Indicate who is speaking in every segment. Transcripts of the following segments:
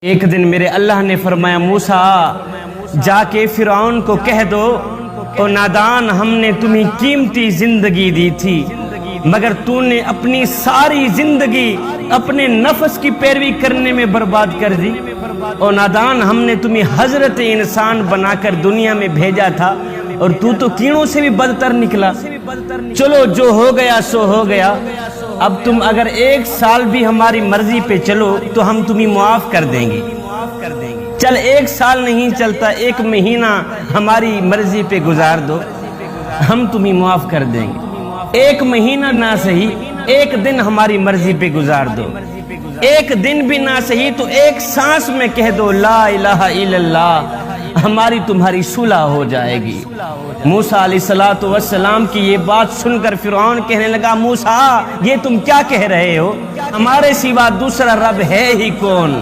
Speaker 1: ایک دن میرے اللہ نے فرمایا موسیٰ جا کے فرعون کو کہہ دو او نادان ہم نے تمہیں قیمتی زندگی دی تھی مگر تو نے اپنی ساری زندگی اپنے نفس کی پیروی کرنے میں برباد کر دی او نادان ہم نے تمہیں حضرت انسان بنا کر دنیا میں بھیجا تھا اور تو کیڑوں سے بھی بدتر نکلا چلو جو ہو گیا سو ہو گیا اب تم اگر 1 سال بھی ہماری مرضی پہ چلو تو ہم تمہیں معاف کر دیں گے چل 1 سال نہیں چلتا 1 مہینہ ہماری مرضی پہ گزار دو ہم تمہیں معاف کر دیں گے 1 مہینہ نہ صحیح 1 دن ہماری مرضی پہ گزار دو 1 دن بھی نہ صحیح تو 1 سانس میں کہہ دو لا الہ الا اللہ ہماری تمہاری صلح ہو جائے گی موسیٰ علیہ السلام کی یہ بات سن کر فرعون کہنے لگا موسیٰ یہ تم کیا کہہ رہے ہو ہمارے سوا دوسرا رب ہے ہی کون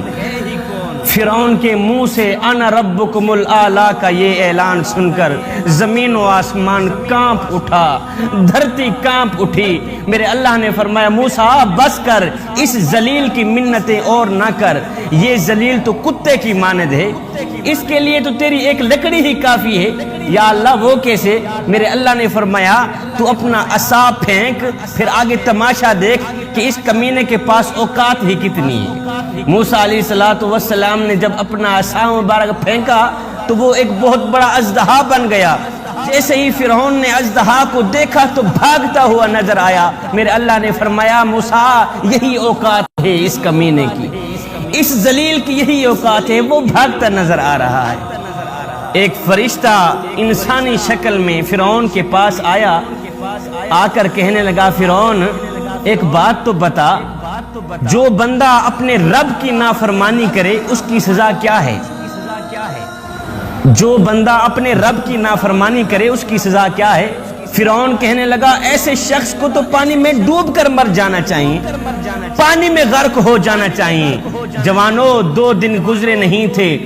Speaker 1: فرعون کے منہ سے انا ربکم الاعلی کا یہ اعلان سن کر زمین و آسمان کانپ اٹھا دھرتی کانپ اٹھی میرے اللہ نے فرمایا موسیٰ بس کر اس ذلیل کی منتیں اور نہ کر یہ ذلیل تو کتے کی مانند ہے اس کے لیے تو تیری ایک لکڑی ہی کافی ہے یا اللہ وہ کیسے میرے اللہ نے فرمایا تو اپنا عصا پھینک پھر آگے تماشا دیکھ کہ اس کمینے کے پاس اوقات ہی کتنی ہے موسیٰ علیہ السلام نے جب اپنا عصا مبارک پھینکا تو وہ ایک بہت بڑا اژدہا بن گیا جیسے ہی فرعون نے اژدہا کو دیکھا تو بھاگتا ہوا نظر آیا میرے اللہ نے فرمایا موسیٰ یہی اوقات ہے اس کمینے کی اس ذلیل کی یہی اوقات ہے وہ بھاگتا نظر آ رہا ہے ایک فرشتہ انسانی شکل میں فرعون کے پاس آیا آ کر کہنے لگا فرعون ایک بات تو بتا جو بندہ اپنے رب کی نافرمانی کرے اس کی سزا کیا ہے جو بندہ اپنے رب کی نافرمانی کرے اس کی سزا کیا ہے فرعون کہنے لگا ایسے شخص کو تو پانی میں ڈوب کر مر جانا چاہیے پانی میں غرق ہو جانا چاہیے جوانوں 2 دن گزرے نہیں تھے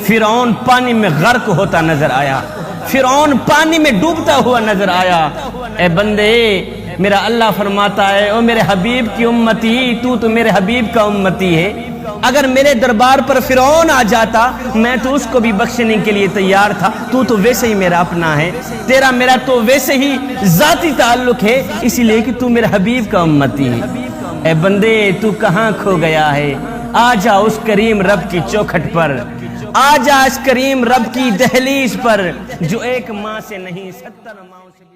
Speaker 1: فرعون پانی میں غرق ہوتا نظر آیا فرعون پانی میں ڈوبتا ہوا نظر آیا اے بندے میرا اللہ فرماتا ہے او میرے حبیب کی امتی تو میرے حبیب کا امتی ہے اگر میرے دربار پر فرعون آ جاتا میں تو اس کو بھی بخشنے کے لیے تیار تھا تو ویسے ہی میرا اپنا ہے تیرا میرا تو ویسے ہی ذاتی تعلق ہے اسی لیے کہ تو میرے حبیب کا امتی ہے اے بندے تو کہاں کھو گیا ہے آ جا اس کریم رب کی چوکھٹ پر آ جا اس کریم رب کی دہلیز پر جو 1 ماہ سے نہیں 70 ماہوں سے